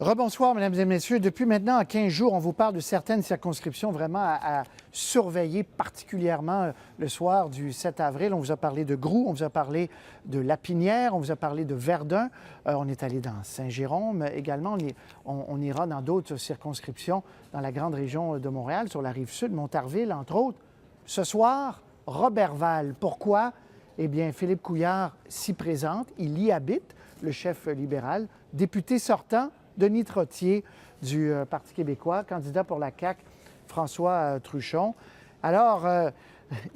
Rebonsoir, mesdames et messieurs. Depuis maintenant 15 jours, on vous parle de certaines circonscriptions vraiment à surveiller, particulièrement le soir du 7 avril. On vous a parlé de Groux, on vous a parlé de Lapinière, on vous a parlé de Verdun. On est allé dans Saint-Jérôme également. On ira dans d'autres circonscriptions dans la grande région de Montréal, sur la rive sud, Montarville, entre autres. Ce soir, Roberval. Pourquoi? Eh bien, Philippe Couillard s'y présente. Il y habite, le chef libéral, député sortant, Denis Trottier du Parti québécois, candidat pour la CAQ, François Truchon. Alors,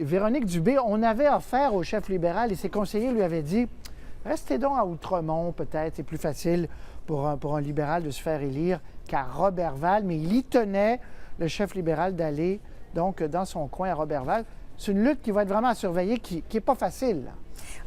Véronique Dubé, on avait offert au chef libéral et ses conseillers lui avaient dit « Restez donc à Outremont, peut-être, c'est plus facile pour un libéral de se faire élire qu'à Roberval. » Mais il y tenait, le chef libéral, d'aller donc dans son coin à Roberval. C'est une lutte qui va être vraiment à surveiller, qui n'est pas facile, là.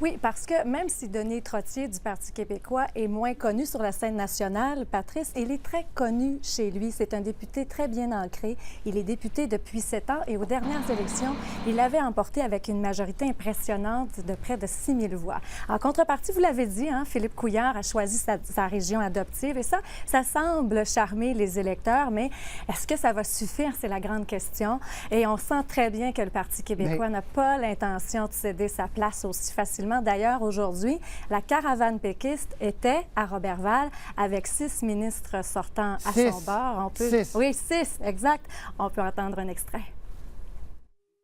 Oui, parce que même si Denis Trottier du Parti québécois est moins connu sur la scène nationale, Patrice, il est très connu chez lui. C'est un député très bien ancré. Il est député depuis 7 ans et aux dernières élections, il avait emporté avec une majorité impressionnante de près de 6 000 voix. En contrepartie, vous l'avez dit, hein, Philippe Couillard a choisi sa région adoptive et ça semble charmer les électeurs, mais est-ce que ça va suffire? C'est la grande question. Et on sent très bien que le Parti québécois n'a pas l'intention de céder sa place aussi facilement. D'ailleurs, aujourd'hui, la caravane péquiste était à Roberval avec 6 ministres sortants à son bord. Oui, 6, exact. On peut entendre un extrait.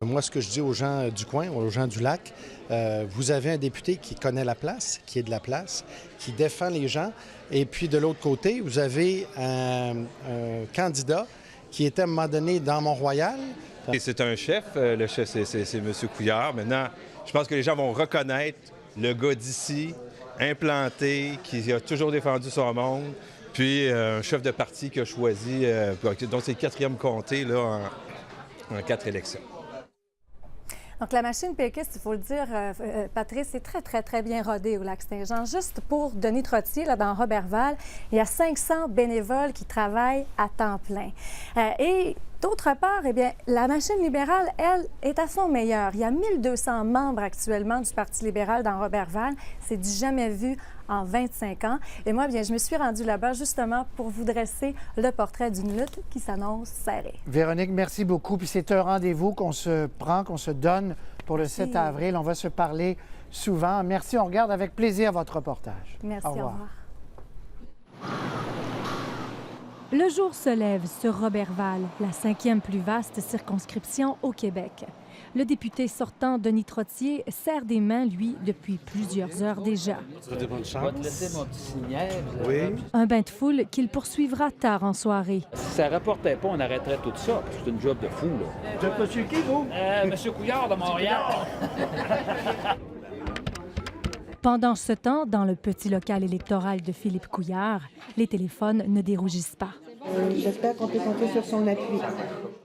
Moi, ce que je dis aux gens du coin, aux gens du lac, vous avez un député qui connaît la place, qui est de la place, qui défend les gens. Et puis, de l'autre côté, vous avez un candidat qui était à un moment donné dans Mont-Royal. C'est un chef. Le chef, c'est M. Couillard. Maintenant, je pense que les gens vont reconnaître le gars d'ici, implanté, qui a toujours défendu son monde, puis un chef de parti qui a choisi, donc c'est le 4e comté là, en 4 élections. Donc, la machine péquiste, il faut le dire, Patrice, c'est très, très, très bien rodé au Lac-Saint-Jean. Juste pour Denis Trottier, là, dans Roberval, il y a 500 bénévoles qui travaillent à temps plein. Et d'autre part, eh bien, la machine libérale, elle, est à son meilleur. Il y a 1200 membres actuellement du Parti libéral dans Roberval. C'est du jamais vu en 25 ans. Et moi, bien, je me suis rendue là-bas justement pour vous dresser le portrait d'une lutte qui s'annonce serrée. Véronique, merci beaucoup. Puis c'est un rendez-vous qu'on se prend, qu'on se donne pour le 7 avril. On va se parler souvent. Merci. On regarde avec plaisir votre reportage. Merci, au revoir. Le jour se lève sur Roberval, la 5e plus vaste circonscription au Québec. Le député sortant, Denis Trottier, serre des mains, lui, depuis plusieurs heures déjà. Oui. Un bain de foule qu'il poursuivra tard en soirée. Si ça rapportait pas, on arrêterait tout ça. C'est une job de fou, là. Vous êtes monsieur qui, vous? Monsieur Couillard de Montréal. Pendant ce temps, dans le petit local électoral de Philippe Couillard, les téléphones ne dérougissent pas. J'espère qu'on peut compter sur son appui.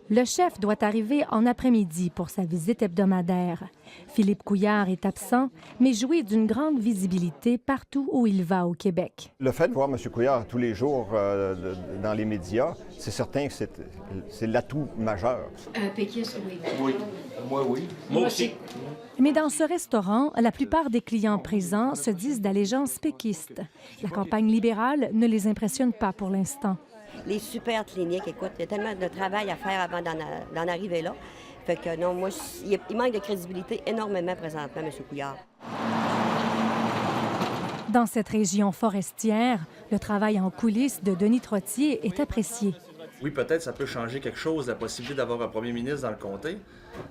Le chef doit arriver en après-midi pour sa visite hebdomadaire. Philippe Couillard est absent, mais jouit d'une grande visibilité partout où il va au Québec. Le fait de voir M. Couillard tous les jours dans les médias, c'est certain que c'est l'atout majeur. Péquiste, oui. Oui. Moi, oui. Moi aussi. Mais dans ce restaurant, la plupart des clients présents se disent d'allégeance péquiste. La campagne libérale ne les impressionne pas pour l'instant. Les super cliniques, écoute, il y a tellement de travail à faire avant d'en arriver là. Fait que non, moi, il manque de crédibilité énormément présentement, M. Couillard. Dans cette région forestière, le travail en coulisses de Denis Trottier est apprécié. Oui, peut-être ça peut changer quelque chose, la possibilité d'avoir un premier ministre dans le comté,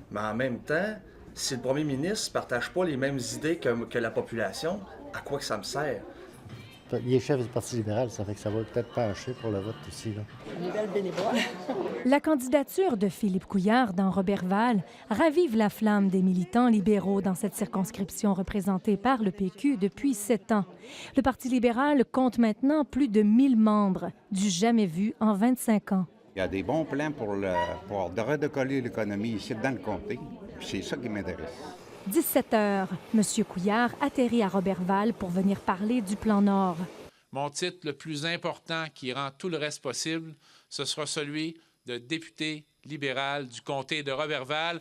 mais en même temps, si le premier ministre ne partage pas les mêmes idées que la population, à quoi que ça me sert? Il est chef du Parti libéral, ça fait que ça va peut-être pencher pour le vote aussi, là. Nouvelle bénévole. La candidature de Philippe Couillard dans Roberval ravive la flamme des militants libéraux dans cette circonscription représentée par le PQ depuis 7 ans. Le Parti libéral compte maintenant plus de 1000 membres, du jamais vu en 25 ans. Il y a des bons plans pour redécoller l'économie ici dans le comté. C'est ça qui m'intéresse. 17 heures, M. Couillard atterrit à Roberval pour venir parler du plan Nord. Mon titre le plus important qui rend tout le reste possible, ce sera celui de député libéral du comté de Roberval.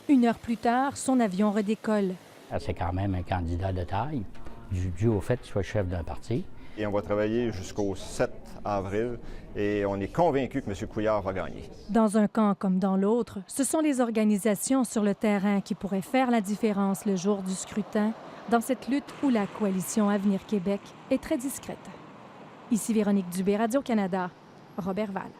1 heure plus tard, son avion redécolle. C'est quand même un candidat de taille, dû au fait qu'il soit chef d'un parti. et on va travailler jusqu'au 7 avril et on est convaincu que M. Couillard va gagner. Dans un camp comme dans l'autre, ce sont les organisations sur le terrain qui pourraient faire la différence le jour du scrutin, dans cette lutte où la coalition Avenir Québec est très discrète. Ici Véronique Dubé, Radio-Canada, Roberval.